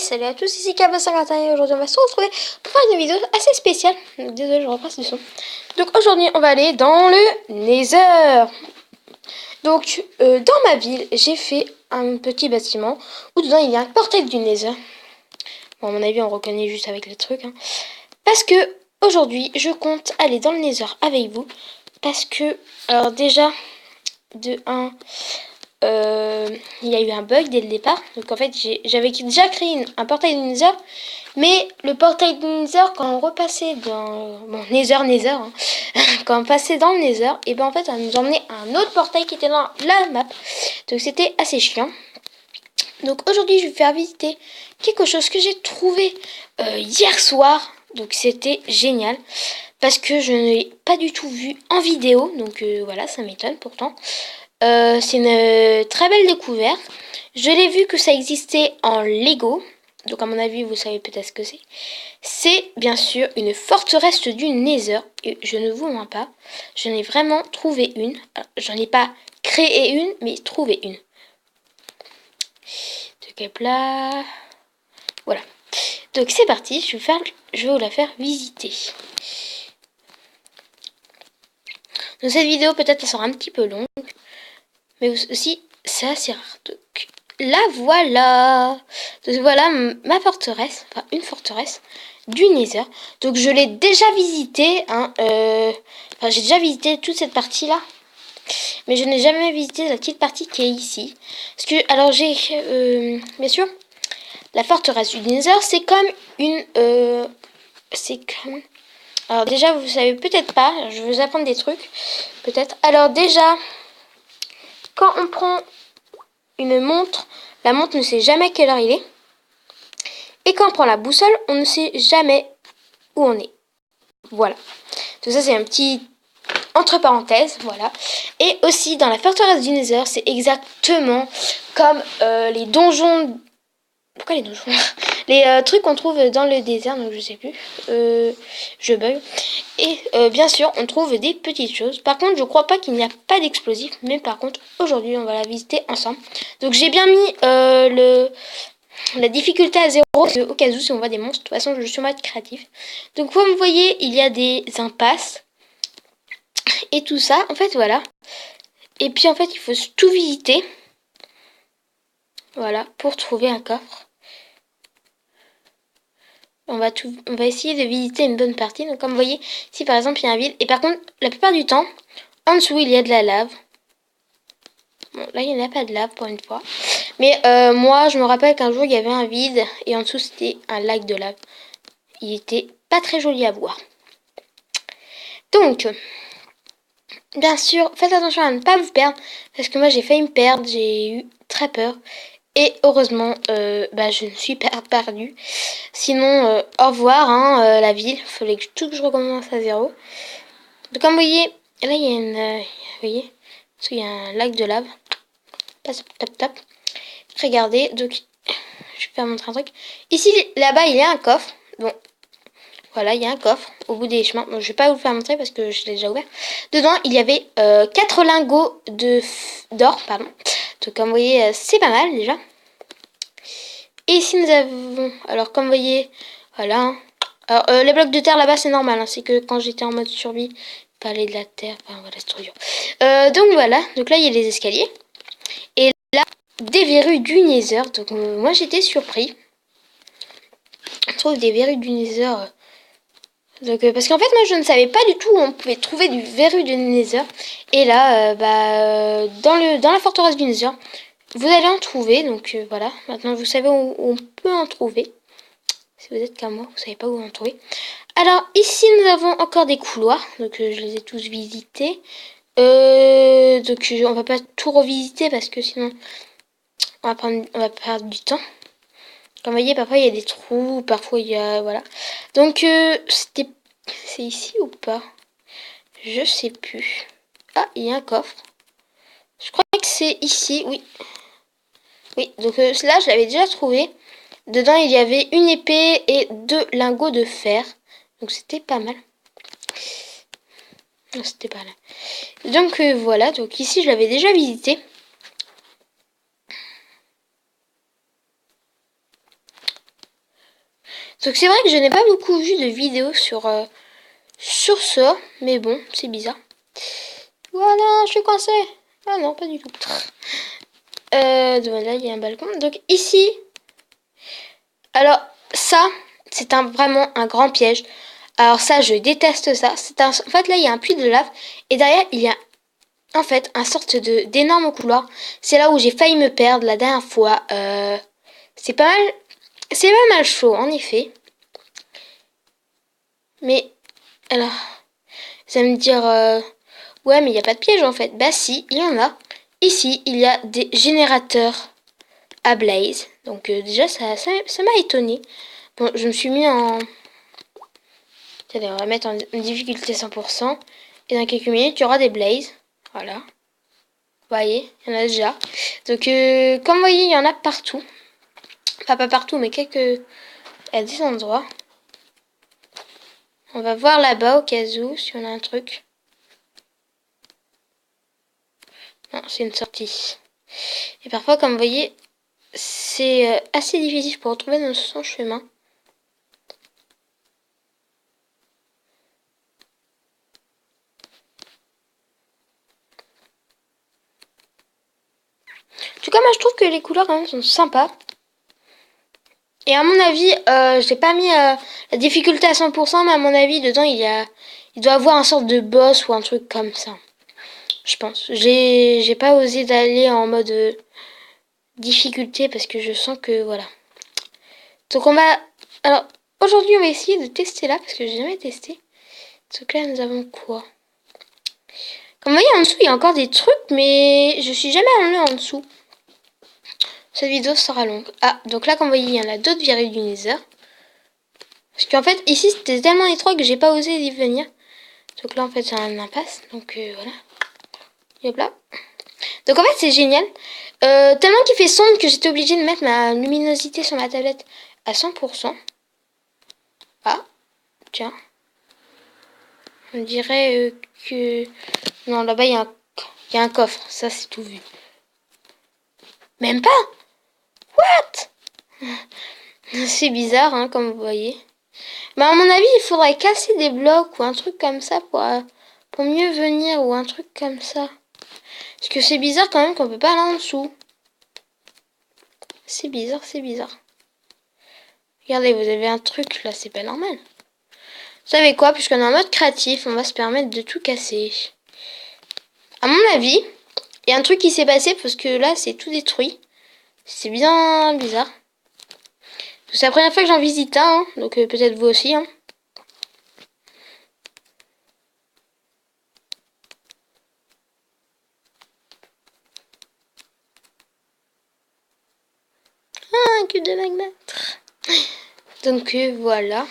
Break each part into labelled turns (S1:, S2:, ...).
S1: salut à tous, ici Kaba51 et aujourd'hui on va se retrouver pour faire une vidéo assez spéciale. Désolé, je repasse le son. Donc aujourd'hui on va aller dans le Nether. Donc dans ma ville, j'ai fait un petit bâtiment où dedans il y a un portail du Nether. Bon, à mon avis on reconnaît juste avec les trucs. Parce que aujourd'hui je compte aller dans le Nether avec vous. Parce que, alors déjà, de 1... il y a eu un bug dès le départ. Donc en fait j'avais déjà créé un portail de Nether. Mais le portail de Nether, quand on repassait dans... Bon, Nether, hein. Quand on passait dans le Nether, et ben en fait ça nous emmenait à un autre portail qui était dans la map. Donc c'était assez chiant. Donc aujourd'hui je vais vous faire visiter quelque chose que j'ai trouvé hier soir. Donc c'était génial. Parce que je ne l'ai pas du tout vu en vidéo. Donc voilà, ça m'étonne pourtant. C'est une très belle découverte. Je l'ai vu que ça existait en Lego. Donc à mon avis, vous savez peut-être ce que c'est. C'est bien sûr une forteresse du Nether. Et je ne vous mens pas. J'en ai vraiment trouvé une. J'en ai pas créé une, mais trouvé une. Donc hop là. Voilà. Donc c'est parti. Je vais vous la faire visiter. Donc cette vidéo peut-être elle sera un petit peu longue. Mais aussi, c'est assez rare. Donc, la voilà. Donc, voilà ma forteresse. Enfin, une forteresse du Nether. Donc, je l'ai déjà visité. Enfin, j'ai déjà visité toute cette partie-là. Mais je n'ai jamais visité la petite partie qui est ici. Parce que, alors, j'ai... bien sûr, la forteresse du Nether, c'est comme une... c'est comme... Alors, déjà, vous savez peut-être pas. Je vais vous apprendre des trucs. Peut-être. Alors, déjà... Quand on prend une montre, la montre ne sait jamais quelle heure il est. Et quand on prend la boussole, on ne sait jamais où on est. Voilà. Tout ça, c'est un petit entre parenthèses. Voilà. Et aussi, dans la forteresse du Nether, c'est exactement comme les donjons... Pourquoi les donjons? Les trucs qu'on trouve dans le désert, donc je sais plus. Je bug. Et bien sûr, on trouve des petites choses. Par contre, je crois pas qu'il n'y a pas d'explosifs. Mais par contre, aujourd'hui, on va la visiter ensemble. Donc j'ai bien mis la difficulté à 0 au cas où si on voit des monstres. De toute façon, je suis en mode créatif. Donc comme vous voyez, il y a des impasses. Et tout ça, en fait, voilà. Et puis en fait, il faut tout visiter. Voilà, pour trouver un coffre. On va essayer de visiter une bonne partie. Donc comme vous voyez, ici par exemple il y a un vide. Et par contre, la plupart du temps, en dessous il y a de la lave. Bon, là il n'y a pas de lave pour une fois. Mais moi je me rappelle qu'un jour il y avait un vide. Et en dessous c'était un lac de lave. Il était pas très joli à voir. Donc, bien sûr, faites attention à ne pas vous perdre. Parce que moi j'ai failli me perdre. J'ai eu très peur. Et heureusement, je ne suis pas perdue. Sinon, au revoir, la ville. Il fallait que je recommence à 0. Donc, comme vous voyez, là, il y a une... vous voyez, il y a un lac de lave. Tap. Regardez, donc, je vais faire montrer un truc. Ici, là-bas, il y a un coffre. Bon, voilà, il y a un coffre au bout des chemins. Bon, je vais pas vous le faire montrer parce que je l'ai déjà ouvert. Dedans, il y avait 4 lingots d'or, pardon. Donc, comme vous voyez, c'est pas mal, déjà. Et ici nous avons, alors comme vous voyez, voilà. Alors les blocs de terre là-bas c'est normal, c'est que quand j'étais en mode survie, il fallait de la terre, enfin voilà, c'est trop dur. Donc voilà, donc là il y a les escaliers. Et là, des verrues du Nether, donc moi j'étais surpris. On trouve des verrues du Nether. Donc, parce qu'en fait moi je ne savais pas du tout où on pouvait trouver du verru du Nether. Et là, dans la forteresse du Nether, vous allez en trouver, donc voilà. Maintenant, vous savez où on peut en trouver. Si vous êtes comme moi, vous savez pas où en trouver. Alors, ici, nous avons encore des couloirs. Donc, je les ai tous visités. Donc, on va pas tout revisiter parce que sinon, on va perdre du temps. Comme vous voyez, parfois, il y a des trous. Parfois, il y a... Voilà. Donc, c'est ici ou pas? Je sais plus. Ah, il y a un coffre. Je crois que c'est ici, oui. Oui, donc là, je l'avais déjà trouvé. Dedans, il y avait une épée et 2 lingots de fer. Donc, c'était pas mal. Non, c'était pas mal. Donc, voilà. Donc, ici, je l'avais déjà visité. Donc c'est vrai que je n'ai pas beaucoup vu de vidéos sur ça, mais bon, c'est bizarre. Voilà, je suis coincée. Ah non, pas du tout. Voilà, il y a un balcon. Donc ici, alors ça, c'est vraiment un grand piège. Alors ça, je déteste ça. En fait, là, il y a un puits de lave. Et derrière, il y a en fait un sorte d'énorme couloir. C'est là où j'ai failli me perdre la dernière fois. C'est pas mal. C'est pas mal chaud, en effet. Mais, alors, vous allez me dire... ouais, mais il n'y a pas de piège, en fait. Bah si, il y en a. Ici, il y a des générateurs à blaze. Donc déjà, ça m'a étonné. Bon, je me suis mis en... Attendez, on va mettre en difficulté 100%. Et dans quelques minutes, il y aura des blazes. Voilà. Vous voyez, il y en a déjà. Donc, comme vous voyez, il y en a partout. Enfin, pas partout, mais à des endroits. On va voir là-bas, au cas où, si on a un truc. Non, c'est une sortie. Et parfois, comme vous voyez, c'est assez difficile pour retrouver son chemin. En tout cas, moi, je trouve que les couleurs, quand même, sont sympas. Et à mon avis, j'ai pas mis la difficulté à 100%, mais à mon avis, dedans, il doit avoir un sorte de boss ou un truc comme ça. Je pense. J'ai pas osé d'aller en mode difficulté parce que je sens que, voilà. Donc on va... Alors, aujourd'hui, on va essayer de tester là parce que j'ai jamais testé. Donc là, nous avons quoi? Comme vous voyez, en dessous, il y a encore des trucs, mais je suis jamais allée en dessous. Cette vidéo sera longue. Ah, donc là, comme vous voyez, il y en a d'autres virées du Nether. Parce qu'en fait, ici, c'était tellement étroit que j'ai pas osé y venir. Donc là, en fait, c'est un impasse. Donc voilà. Hop là. Donc en fait, c'est génial. Tellement qu'il fait sombre que j'étais obligée de mettre ma luminosité sur ma tablette à 100%. Ah, tiens. On dirait que... Non, là-bas, il y a un coffre. Ça, c'est tout vu. Même pas. What? C'est bizarre, hein, comme vous voyez. Mais à mon avis, il faudrait casser des blocs ou un truc comme ça pour mieux venir ou un truc comme ça. Parce que c'est bizarre quand même qu'on peut pas aller en dessous. C'est bizarre, c'est bizarre. Regardez, vous avez un truc là, c'est pas normal. Vous savez quoi, puisqu'on est en mode créatif, on va se permettre de tout casser. À mon avis, il y a un truc qui s'est passé parce que là, c'est tout détruit. C'est bien bizarre. C'est la première fois que j'en visite un, hein, donc peut-être vous aussi. Hein. Ah, un cube de magma. Donc voilà.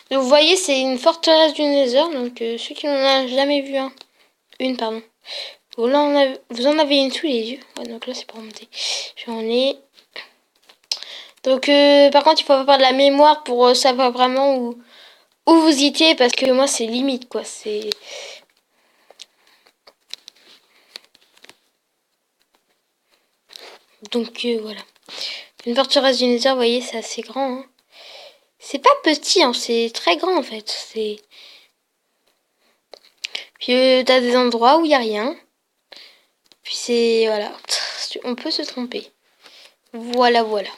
S1: Donc, vous voyez, c'est une forteresse du Nether. Donc ceux qui n'en ont jamais vu une, pardon. Bon, là, vous en avez une sous les yeux. Ouais, donc là, c'est pour monter. J'en ai. Donc par contre, il faut avoir de la mémoire pour savoir vraiment où vous étiez. Parce que moi, c'est limite, quoi. C'est... Donc voilà. Une forteresse du Nether, vous voyez, c'est assez grand. Hein. C'est pas petit, hein, c'est très grand en fait. C'est... Puis t'as des endroits où il n'y a rien. Puis c'est... Voilà. On peut se tromper. Voilà, voilà.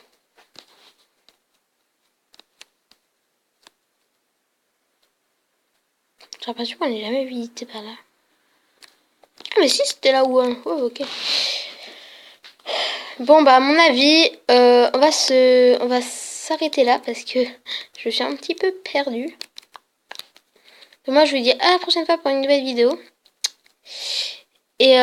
S1: J'ai l'impression qu'on n'est jamais visité par là. Ah mais si, c'était là où... Ouais, ok. Bon, bah à mon avis, on va s'arrêter là parce que je suis un petit peu perdue. Donc moi, je vous dis à la prochaine fois pour une nouvelle vidéo. Et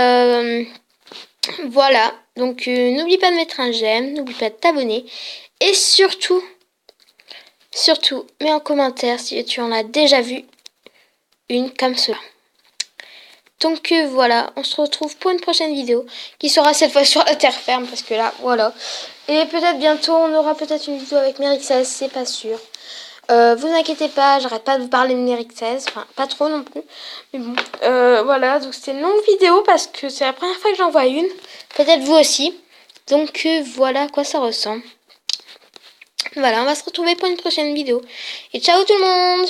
S1: voilà. Donc n'oublie pas de mettre un j'aime, n'oublie pas de t'abonner. Et surtout, mets en commentaire si tu en as déjà vu une comme cela. Donc voilà, on se retrouve pour une prochaine vidéo qui sera cette fois sur la terre ferme parce que là, voilà. Et peut-être bientôt, on aura peut-être une vidéo avec Mérixès, c'est pas sûr. Vous inquiétez pas, j'arrête pas de vous parler de Mérixès, enfin pas trop non plus. Mais bon, voilà, donc c'était une longue vidéo parce que c'est la première fois que j'en vois une. Peut-être vous aussi. Donc voilà à quoi ça ressemble. Voilà, on va se retrouver pour une prochaine vidéo. Et ciao tout le monde!